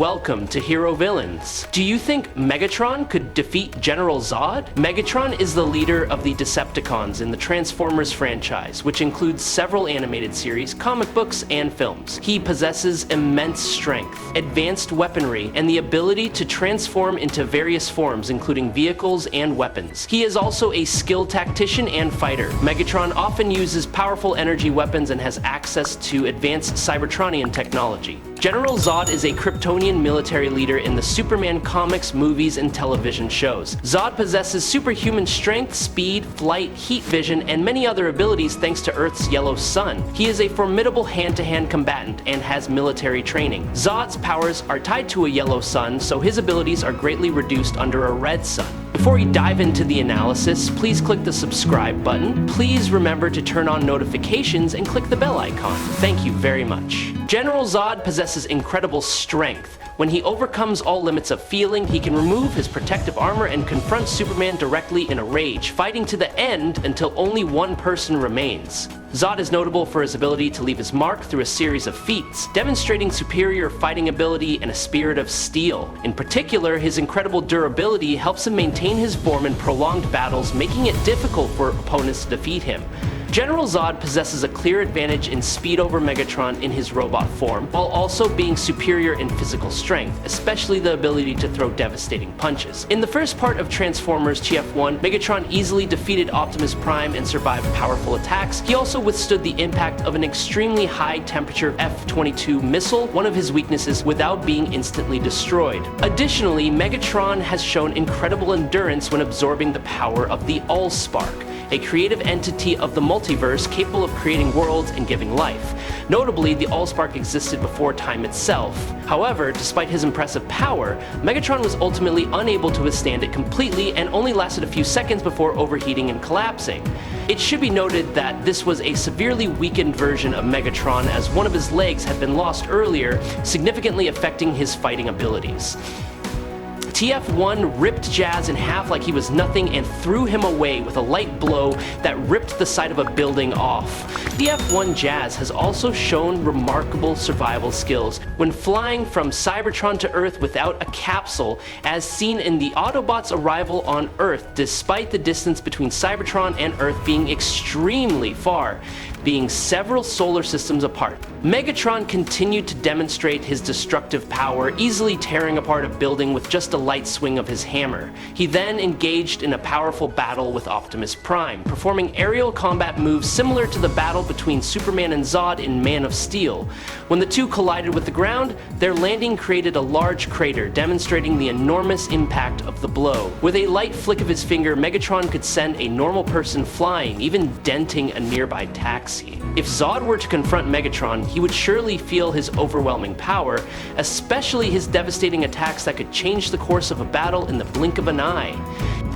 welcome to Hero Villains. Do you think Megatron could defeat General Zod? Megatron is the leader of the Decepticons in the Transformers franchise, which includes several animated series, comic books, and films. He possesses immense strength, advanced weaponry, and the ability to transform into various forms, including vehicles and weapons. He is also a skilled tactician and fighter. Megatron often uses powerful energy weapons and has access to advanced Cybertronian technology. General Zod is a Kryptonian military leader in the Superman comics, movies, and television shows. Zod possesses superhuman strength, speed, flight, heat vision, and many other abilities thanks to Earth's yellow sun. He is a formidable hand-to-hand combatant and has military training. Zod's powers are tied to a yellow sun, so his abilities are greatly reduced under a red sun. Before we dive into the analysis, please click the subscribe button. Please remember to turn on notifications and click the bell icon. Thank you very much. General Zod possesses incredible strength. When he overcomes all limits of feeling, he can remove his protective armor and confront Superman directly in a rage, fighting to the end until only one person remains. Zod is notable for his ability to leave his mark through a series of feats, demonstrating superior fighting ability and a spirit of steel. In particular, his incredible durability helps him maintain his form in prolonged battles, making it difficult for opponents to defeat him. General Zod possesses a clear advantage in speed over Megatron in his robot form, while also being superior in physical strength, especially the ability to throw devastating punches. In the first part of Transformers TF1, Megatron easily defeated Optimus Prime and survived powerful attacks. He also withstood the impact of an extremely high-temperature F-22 missile, one of his weaknesses, without being instantly destroyed. Additionally, Megatron has shown incredible endurance when absorbing the power of the Allspark, a creative entity of the multiverse capable of creating worlds and giving life. Notably, the Allspark existed before time itself. However, despite his impressive power, Megatron was ultimately unable to withstand it completely and only lasted a few seconds before overheating and collapsing. It should be noted that this was a severely weakened version of Megatron, as one of his legs had been lost earlier, significantly affecting his fighting abilities. TF1 ripped Jazz in half like he was nothing and threw him away with a light blow that ripped the side of a building off. TF1 Jazz has also shown remarkable survival skills when flying from Cybertron to Earth without a capsule, as seen in the Autobots' arrival on Earth, despite the distance between Cybertron and Earth being extremely far, being several solar systems apart. Megatron continued to demonstrate his destructive power, easily tearing apart a building with just a light swing of his hammer. He then engaged in a powerful battle with Optimus Prime, performing aerial combat moves similar to the battle between Superman and Zod in Man of Steel. When the two collided with the ground, their landing created a large crater, demonstrating the enormous impact of the blow. With a light flick of his finger, Megatron could send a normal person flying, even denting a nearby taxi. If Zod were to confront Megatron, he would surely feel his overwhelming power, especially his devastating attacks that could change the course of a battle in the blink of an eye.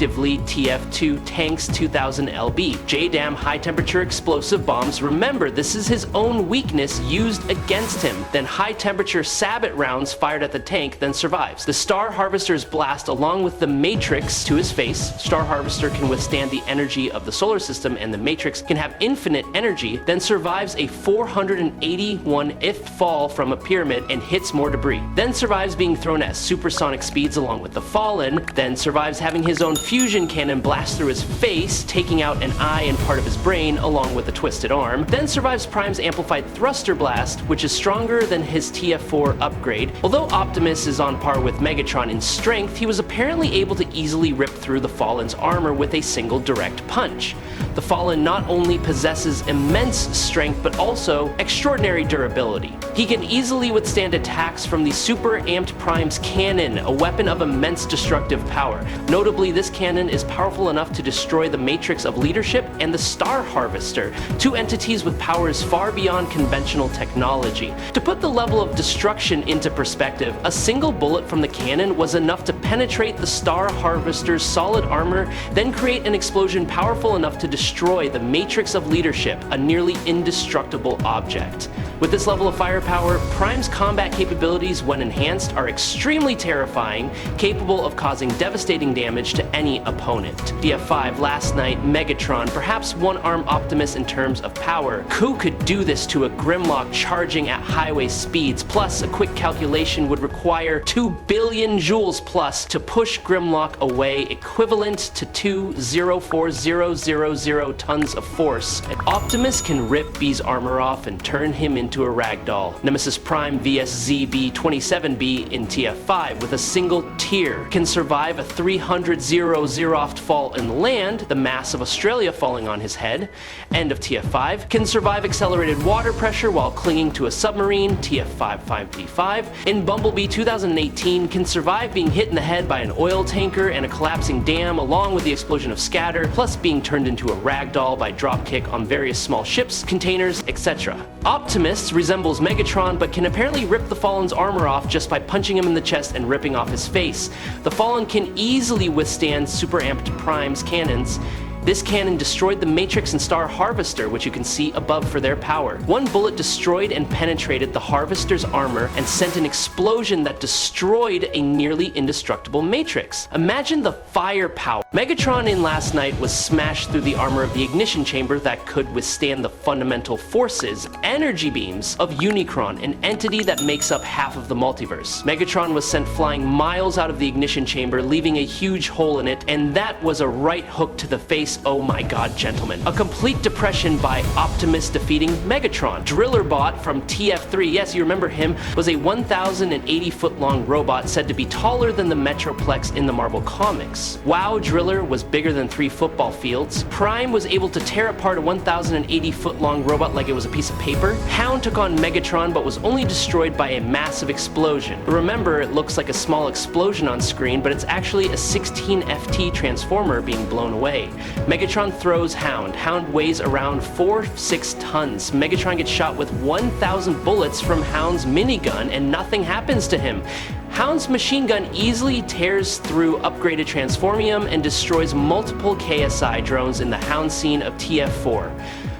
TF2 tanks 2000 LB, JDAM high temperature explosive bombs. Remember, this is his own weakness used against him. Then high temperature sabot rounds fired at the tank, then survives. The Star Harvester's blast along with the Matrix to his face. Star Harvester can withstand the energy of the solar system and the Matrix can have infinite energy, then survives a 481th fall from a pyramid and hits more debris. Then survives being thrown at supersonic speeds along with the Fallen, then survives having his own fusion cannon blast through his face, taking out an eye and part of his brain along with a twisted arm, then survives Prime's amplified thruster blast, which is stronger than his TF4 upgrade. Although Optimus is on par with Megatron in strength, he was apparently able to easily rip through the Fallen's armor with a single direct punch. The Fallen not only possesses immense strength, but also extraordinary durability. He can easily withstand attacks from the super amped Prime's cannon, a weapon of immense destructive power. Notably, this cannon is powerful enough to destroy the Matrix of Leadership and the Star Harvester, two entities with powers far beyond conventional technology. To put the level of destruction into perspective, a single bullet from the cannon was enough to penetrate the Star Harvester's solid armor, then create an explosion powerful enough to destroy the Matrix of Leadership, a nearly indestructible object. With this level of firepower, Prime's combat capabilities, when enhanced, are extremely terrifying, capable of causing devastating damage to any opponent. TF5 last night, Megatron, perhaps one-arm Optimus in terms of power. Who could do this to a Grimlock charging at highway speeds? Plus, a quick calculation would require 2 billion joules plus to push Grimlock away, equivalent to 2.04000 tons of force. And Optimus can rip B's armor off and turn him into a ragdoll. Nemesis Prime vs ZB-27B in TF5 with a single tier can survive a 300 Zeroth fall in land, the mass of Australia falling on his head. End of TF5 can survive accelerated water pressure while clinging to a submarine, TF5 5P5. In Bumblebee 2018 can survive being hit in the head by an oil tanker and a collapsing dam along with the explosion of scatter, plus being turned into a ragdoll by dropkick on various small ships, containers, etc. Optimus resembles Megatron but can apparently rip the Fallen's armor off just by punching him in the chest and ripping off his face. The Fallen can easily withstand super amped Prime's cannons. This cannon destroyed the Matrix and Star Harvester, which you can see above for their power. One bullet destroyed and penetrated the Harvester's armor and sent an explosion that destroyed a nearly indestructible Matrix. Imagine the firepower. Megatron in last night was smashed through the armor of the ignition chamber that could withstand the fundamental forces, energy beams, of Unicron, an entity that makes up half of the multiverse. Megatron was sent flying miles out of the ignition chamber, leaving a huge hole in it, and that was a right hook to the face. Oh my god, gentlemen. A complete depression by Optimus defeating Megatron. Drillerbot from TF3, yes, you remember him, was a 1,080-foot long robot said to be taller than the Metroplex in the Marvel Comics. Wow Driller was bigger than 3 football fields. Prime was able to tear apart a 1,080-foot long robot like it was a piece of paper. Hound took on Megatron but was only destroyed by a massive explosion. Remember, it looks like a small explosion on screen, but it's actually a 16 FT transformer being blown away. Megatron throws Hound. Hound weighs around 4-6 tons. Megatron gets shot with 1,000 bullets from Hound's minigun and nothing happens to him. Hound's machine gun easily tears through upgraded Transformium and destroys multiple KSI drones in the Hound scene of TF4.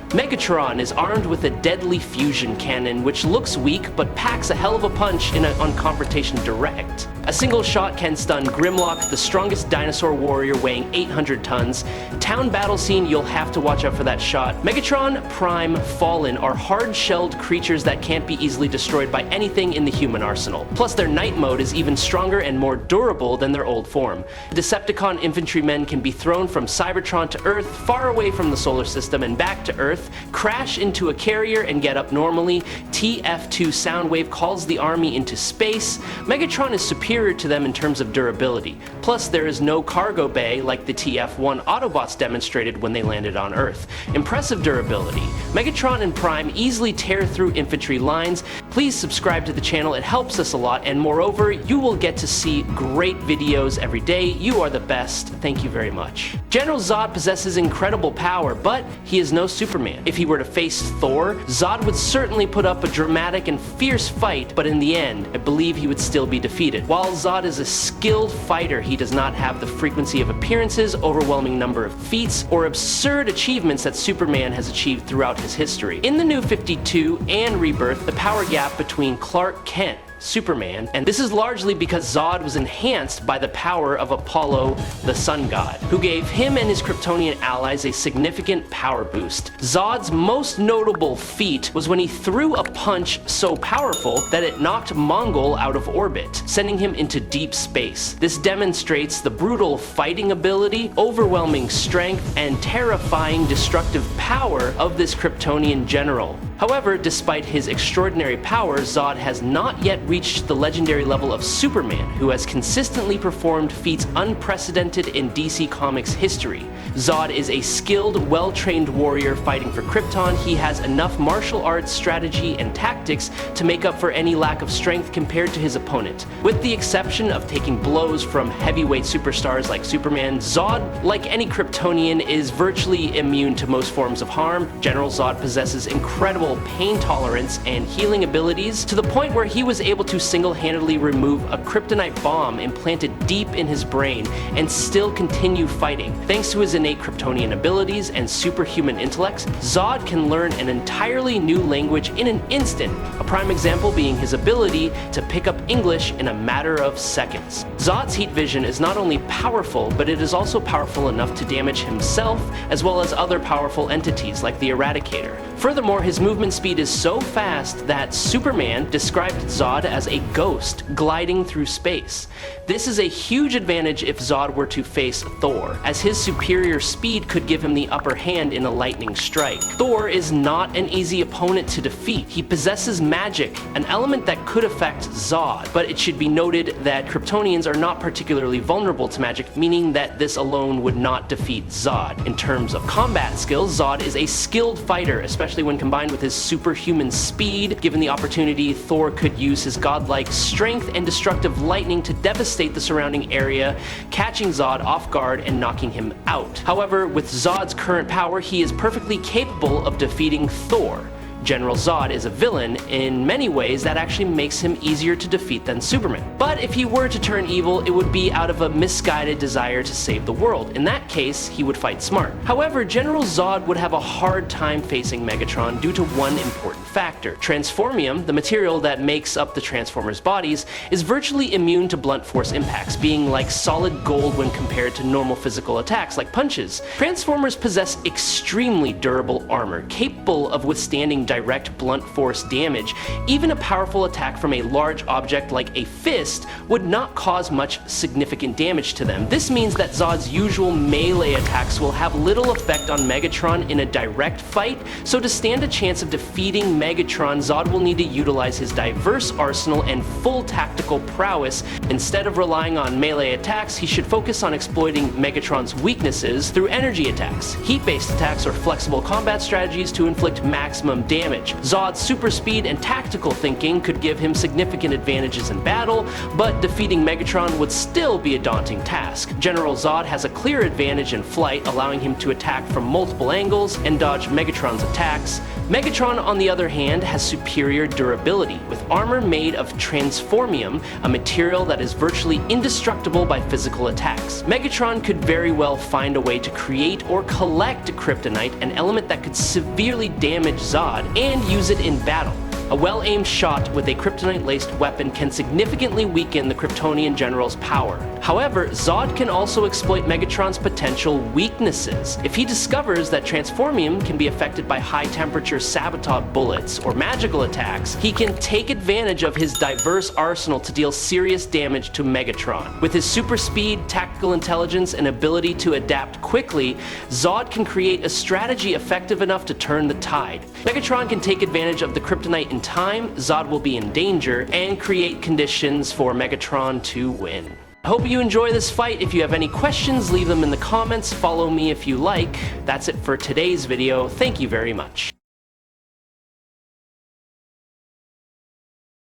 Megatron is armed with a deadly fusion cannon, which looks weak but packs a hell of a punch on Confrontation Direct. A single shot can stun Grimlock, the strongest dinosaur warrior weighing 800 tons. Town battle scene, you'll have to watch out for that shot. Megatron, Prime, Fallen are hard-shelled creatures that can't be easily destroyed by anything in the human arsenal. Plus their night mode is even stronger and more durable than their old form. Decepticon infantrymen can be thrown from Cybertron to Earth, far away from the solar system and back to Earth, crash into a carrier and get up normally. TF2 Soundwave calls the army into space. Megatron is superior to them in terms of durability. Plus, there is no cargo bay like the TF1 Autobots demonstrated when they landed on Earth. Impressive durability. Megatron and Prime easily tear through infantry lines. Please subscribe to the channel, it helps us a lot, and moreover, you will get to see great videos every day. You are the best. Thank you very much. General Zod possesses incredible power, but he is no Superman. If he were to face Thor, Zod would certainly put up a dramatic and fierce fight, but in the end, I believe he would still be defeated. While Zod is a skilled fighter, he does not have the frequency of appearances, overwhelming number of feats, or absurd achievements that Superman has achieved throughout his history. In the New 52 and Rebirth, the power gap between Clark Kent, Superman, and this is largely because Zod was enhanced by the power of Apollo, the sun god, who gave him and his Kryptonian allies a significant power boost. Zod's most notable feat was when he threw a punch so powerful that it knocked Mongol out of orbit, sending him into deep space. This demonstrates the brutal fighting ability, overwhelming strength, and terrifying destructive power of this Kryptonian general. However, despite his extraordinary power, Zod has not yet reached the legendary level of Superman, who has consistently performed feats unprecedented in DC Comics history. Zod is a skilled, well-trained warrior fighting for Krypton. He has enough martial arts, strategy, and tactics to make up for any lack of strength compared to his opponent. With the exception of taking blows from heavyweight superstars like Superman, Zod, like any Kryptonian, is virtually immune to most forms of harm. General Zod possesses incredible incredible pain tolerance and healing abilities, to the point where he was able to single-handedly remove a kryptonite bomb implanted deep in his brain and still continue fighting. Thanks to his innate Kryptonian abilities and superhuman intellects, Zod can learn an entirely new language in an instant, a prime example being his ability to pick up English in a matter of seconds. Zod's heat vision is not only powerful, but it is also powerful enough to damage himself as well as other powerful entities like the Eradicator. Furthermore, his movement speed is so fast that Superman described Zod as a ghost gliding through space. This is a huge advantage if Zod were to face Thor, as his superior speed could give him the upper hand in a lightning strike. Thor is not an easy opponent to defeat. He possesses magic, an element that could affect Zod, but it should be noted that Kryptonians are not particularly vulnerable to magic, meaning that this alone would not defeat Zod. In terms of combat skills, Zod is a skilled fighter, especially when combined with his superhuman speed. Given the opportunity, Thor could use his godlike strength and destructive lightning to devastate the surrounding area, catching Zod off guard and knocking him out. However, with Zod's current power, he is perfectly capable of defeating Thor. General Zod is a villain. In many ways, that actually makes him easier to defeat than Superman. But if he were to turn evil, it would be out of a misguided desire to save the world. In that case, he would fight smart. However, General Zod would have a hard time facing Megatron due to one important factor. Transformium, the material that makes up the Transformers' bodies, is virtually immune to blunt force impacts, being like solid gold when compared to normal physical attacks like punches. Transformers possess extremely durable armor, capable of withstanding direct blunt force damage. Even a powerful attack from a large object like a fist would not cause much significant damage to them. This means that Zod's usual melee attacks will have little effect on Megatron in a direct fight, so to stand a chance of defeating Megatron, Zod will need to utilize his diverse arsenal and full tactical prowess. Instead of relying on melee attacks, he should focus on exploiting Megatron's weaknesses through energy attacks, heat-based attacks, or flexible combat strategies to inflict maximum damage. Zod's super speed and tactical thinking could give him significant advantages in battle, but defeating Megatron would still be a daunting task. General Zod has a clear advantage in flight, allowing him to attack from multiple angles and dodge Megatron's attacks. Megatron, on the other hand, has superior durability, with armor made of transformium, a material that is virtually indestructible by physical attacks. Megatron could very well find a way to create or collect kryptonite, an element that could severely damage Zod, and use it in battle. A well-aimed shot with a kryptonite-laced weapon can significantly weaken the Kryptonian general's power. However, Zod can also exploit Megatron's potential weaknesses. If he discovers that transformium can be affected by high-temperature sabotage bullets or magical attacks, he can take advantage of his diverse arsenal to deal serious damage to Megatron. With his super speed, tactical intelligence, and ability to adapt quickly, Zod can create a strategy effective enough to turn the tide. Megatron can take advantage of the kryptonite in time, Zod will be in danger, and create conditions for Megatron to win. I hope you enjoy this fight. If you have any questions, leave them in the comments. Follow me if you like. That's it for today's video. Thank you very much.